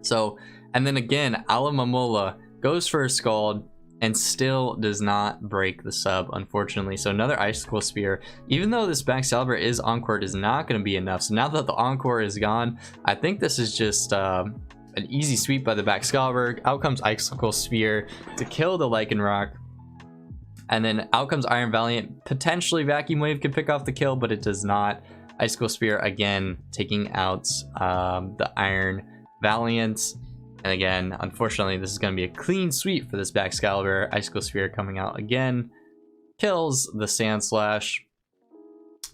So, and then again, Alomomola goes for a Scald and still does not break the sub, unfortunately. So another Icicle Spear. Even though this Excalibur is Encore, is not going to be enough. So now that the Encore is gone, I think this is just an easy sweep by the Excalibur. Out comes Icicle Spear to kill the Lycanroc. And then out comes Iron Valiant. Potentially Vacuum Wave could pick off the kill, but it does not. Icicle Spear again taking out the Iron Valiant. And again, unfortunately, this is going to be a clean sweep for this Excalibur. Icicle Spear coming out again. Kills the Sandslash.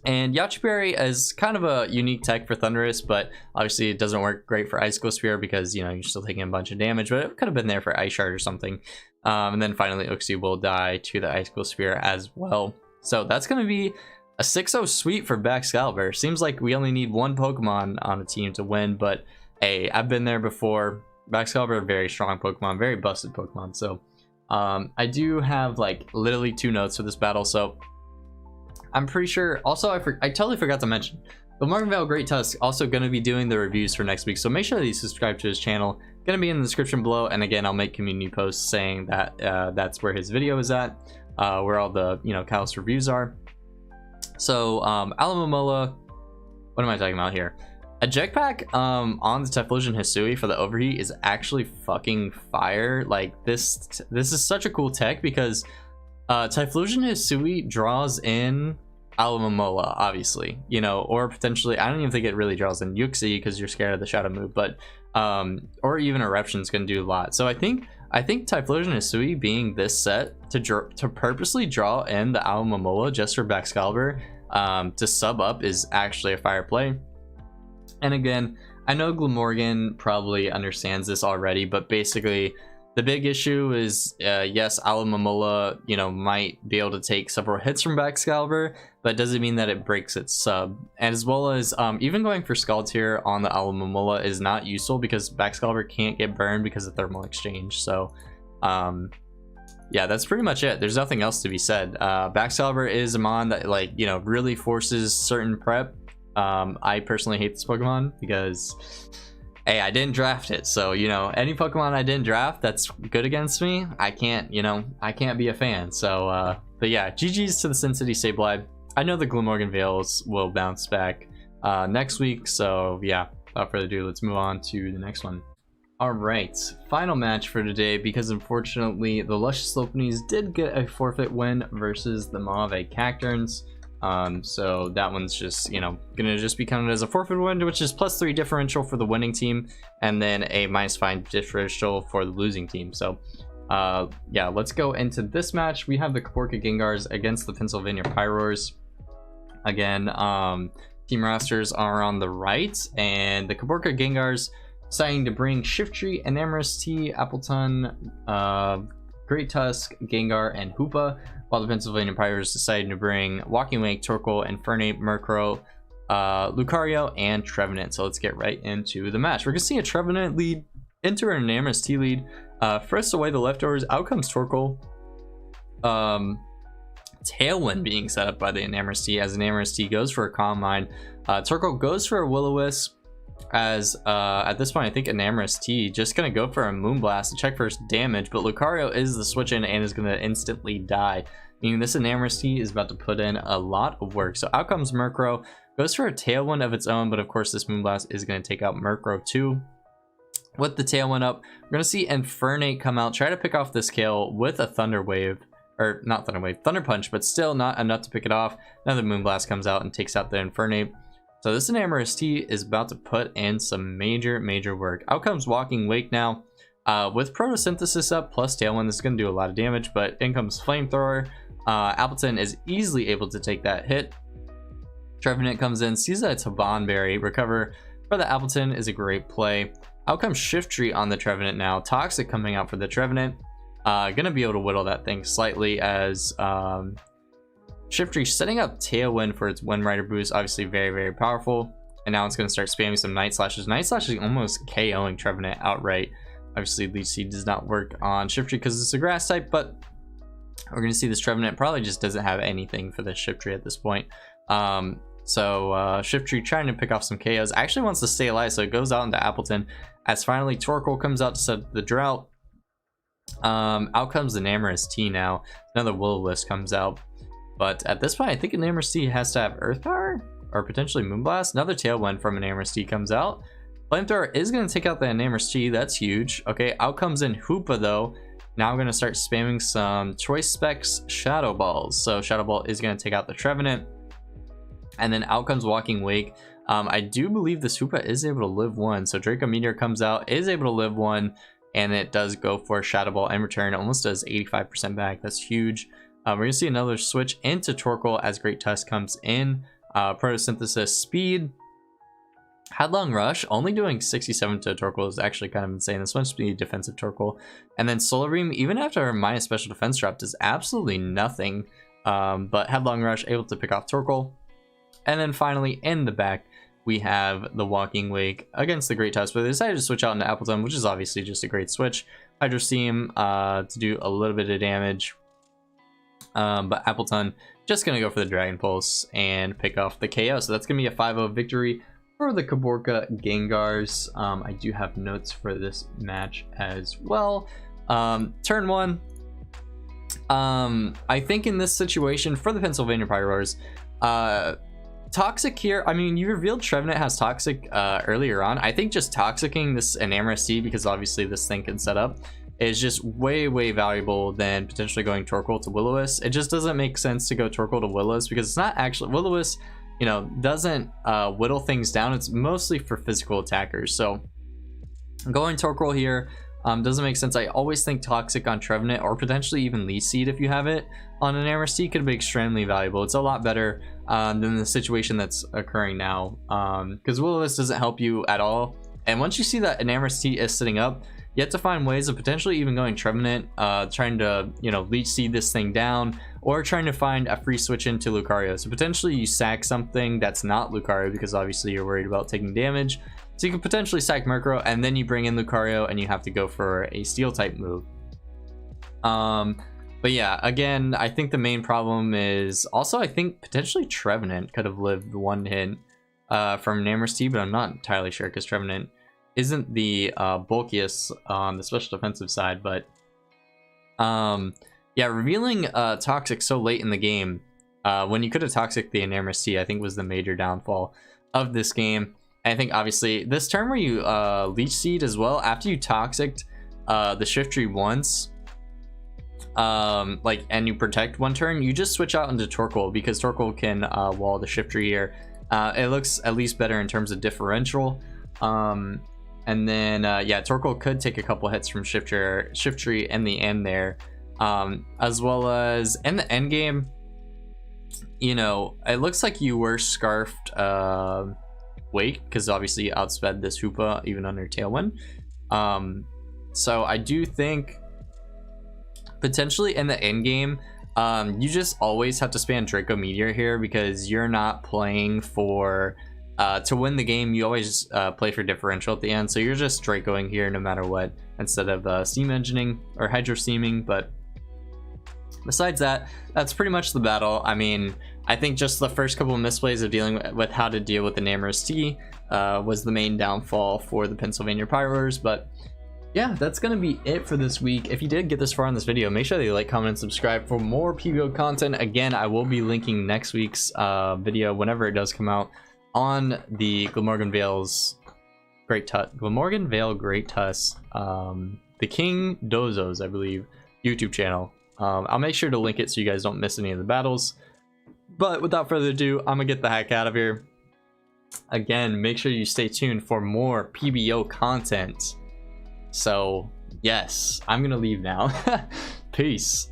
And Yachi Berry is kind of a unique tech for Thundurus, but obviously it doesn't work great for Icicle Spear because, you know, you're still taking a bunch of damage, but it could have been there for Ice Shard or something. And then finally, Uxie will die to the Icicle Spear as well. So that's going to be a 6-0 sweep for Excalibur. Seems like we only need one Pokemon on a team to win, but hey, I've been there before. Excalibur, very strong Pokemon, very busted Pokemon. So I do have like literally 2 notes for this battle. So I'm pretty sure. Also, I totally forgot to mention, the Glamorgan Vale Great Tusk also going to be doing the reviews for next week. So make sure that you subscribe to his channel. Going to be in the description below. And again, I'll make community posts saying that that's where his video is at, where all the, you know, Kalos reviews are. So Alomomola, what am I talking about here? A jetpack on the Typhlosion Hisui for the Overheat is actually fucking fire. Like this is such a cool tech because Typhlosion Hisui draws in Alomomola, obviously, you know, or potentially, I don't even think it really draws in Uxie because you're scared of the shadow move, but or even Eruption's gonna do a lot. So I think Typhlosion Hisui being this set to purposely draw in the Alomomola just for Excalibur to sub up is actually a fire play. And again, I know Glamorgan probably understands this already, but basically the big issue is, yes, Alomomola, you know, might be able to take several hits from Excalibur, but it doesn't mean that it breaks its sub. And as well as even going for Scald here on the Alomomola is not useful because Excalibur can't get burned because of thermal exchange. So yeah, that's pretty much it. There's nothing else to be said. Excalibur is a mon that, like, you know, really forces certain prep. I personally hate this Pokemon because, hey, I didn't draft it. So, you know, any Pokemon I didn't draft that's good against me, I can't, you know, I can't be a fan. So, but yeah, GG's to the Sin City Sableye. I know the Glamorgan Vales will bounce back next week. So, yeah, without further ado, let's move on to the next one. All right, final match for today, because unfortunately the Luscious Loppunies did get a forfeit win versus the Mojave Cacturnes. So that one's just, gonna just be counted as a forfeit win, which is +3 differential for the winning team, and then a -5 differential for the losing team. So yeah, let's go into this match. We have the Caborca Gengars against the Pennsylvania Pyroars. Again, team rosters are on the right, and the Caborca Gengars deciding to bring Shiftry, Enamorous Tea, Appleton, Great Tusk, Gengar, and Hoopa, while the Pennsylvania Pyroars decided to bring Walking Wake, Torkoal, Infernape, Murkrow, Lucario, and Trevenant. So let's get right into the match. We're going to see a Trevenant lead, enter an Enamorous Tea lead. First away the leftovers, out comes Torkoal. Tailwind being set up by the Enamorous Tea, as Enamorous Tea goes for a Calm Mind. Torkoal goes for a Will-O-Wisp, as at this point I think Enamorous Tea just gonna go for a Moonblast to check for damage, but Lucario is the switch in and is gonna instantly die, meaning this Enamorous Tea is about to put in a lot of work. So out comes Murkrow, goes for a Tailwind of its own, but of course this Moonblast is gonna take out Murkrow too. With the Tailwind up, we're gonna see Infernape come out, try to pick off this kill with a Thunder Wave, or not Thunder Wave, Thunder Punch, but still not enough to pick it off. Another Moonblast comes out and takes out the Infernape. So this Enamorous Tea is about to put in some major work. Out comes Walking Wake now. With Photosynthesis up plus Tailwind, this is going to do a lot of damage, but in comes Flamethrower. Appleton is easily able to take that hit. Trevenant comes in, sees that it's a Bonberry. Recover for the Appleton is a great play. Out comes Shiftry on the Trevenant now. Toxic coming out for the Trevenant. Gonna be able to whittle that thing slightly, as Shiftry setting up Tailwind for its Wind Rider boost, obviously very powerful. And now it's going to start spamming some Night Slashes. Night Slash is almost KOing Trevenant outright. Obviously Leech Seed does not work on Shiftry because it's a grass type, but we're going to see this Trevenant probably just doesn't have anything for this Shiftry at this point. Shiftry trying to pick off some KOs, actually wants to stay alive, so it goes out into Appleton, as finally Torkoal comes out to set up the drought. Out comes the Enamorous Tea now. Another Will-O-Wisp comes out. But at this point, I think Enamorous Tea has to have Earth Power or potentially Moonblast. Another Tailwind from Enamorous Tea comes out. Flamethrower is going to take out the Enamorous Tea. That's huge. Okay, out comes in Hoopa though. Now I'm going to start spamming some Choice Specs Shadow Balls. So Shadow Ball is going to take out the Trevenant. And then out comes Walking Wake. I do believe this Hoopa is able to live one. So Draco Meteor comes out, is able to live one. And it does go for Shadow Ball in return. It almost does 85% back. That's huge. We're going to see another switch into Torkoal as Great Tusk comes in. Photosynthesis speed. Headlong Rush, only doing 67 to Torkoal is actually kind of insane. This one's be defensive Torkoal. And then Solar Beam, even after minus special defense drop, does absolutely nothing. But Headlong Rush able to pick off Torkoal. And then finally, in the back, we have the Walking Wake against the Great Tusk. But they decided to switch out into Appleton, which is obviously just a great switch. Hydro Steam to do a little bit of damage. But Appleton just going to go for the Dragon Pulse and pick off the KO. So that's going to be a 5-0 victory for the Caborca Gengars. I do have notes for this match as well. Turn 1. I think in this situation for the Pennsylvania Pyroars, Toxic here, I mean, you revealed Trevenant has Toxic earlier on. I think just Toxicking this Enamorous Tea, because obviously this thing can set up, is just way valuable than potentially going Torkoal to Will-O-Wisp. It just doesn't make sense to go Torkoal to Will-O-Wisp, because it's not actually, Will-O-Wisp, doesn't whittle things down. It's mostly for physical attackers. So going Torkoal here doesn't make sense. I always think Toxic on Trevenant, or potentially even Leech Seed if you have it on an Enamorous Tea, could be extremely valuable. It's a lot better than the situation that's occurring now, because Will-O-Wisp doesn't help you at all. And once you see that Enamorous Tea is sitting up, you have to find ways of potentially even going Trevenant, trying to, Leech Seed this thing down, or trying to find a free switch into Lucario. So potentially you sack something that's not Lucario, because obviously you're worried about taking damage. So you could potentially sack Murkrow, and then you bring in Lucario, and you have to go for a Steel type move. But yeah, again, I think the main problem is also, I think potentially Trevenant could have lived one hit from Enamorous Tea, but I'm not entirely sure, because Trevenant isn't the bulkiest on the special defensive side. But yeah, revealing Toxic so late in the game, when you could have Toxic the Enamorous Tea, I think was the major downfall of this game. I think obviously this turn where you Leech Seed as well, after you Toxic the Shiftry once, like, and you protect one turn, you just switch out into Torkoal, because Torkoal can wall the Shiftry here. It looks at least better in terms of differential. And then yeah, Torkoal could take a couple hits from Shiftry in the end there, as well as in the end game. You know, it looks like you were scarfed Wake, because obviously you outsped this Hoopa even under Tailwind. So I do think potentially in the end game, you just always have to spam Draco Meteor here, because you're not playing for to win the game. You always play for differential at the end, so you're just Dracoing here no matter what, instead of Steam Engineing or Hydro Steaming. But besides that, that's pretty much the battle. I mean, I think just the first couple of misplays of dealing with how to deal with the Namorous T was the main downfall for the Pennsylvania Pyros. But yeah, that's gonna be it for this week. If you did get this far in this video, make sure that you like, comment, and subscribe for more PBO content. Again, I will be linking next week's video whenever it does come out on the Glamorgan Vale's Glamorgan Vale Great Tusks, the King Dozos, I believe, YouTube channel. I'll make sure to link it so you guys don't miss any of the battles. But without further ado, I'm gonna get the heck out of here. Again, make sure you stay tuned for more PBO content. So yes, I'm gonna leave now. Peace.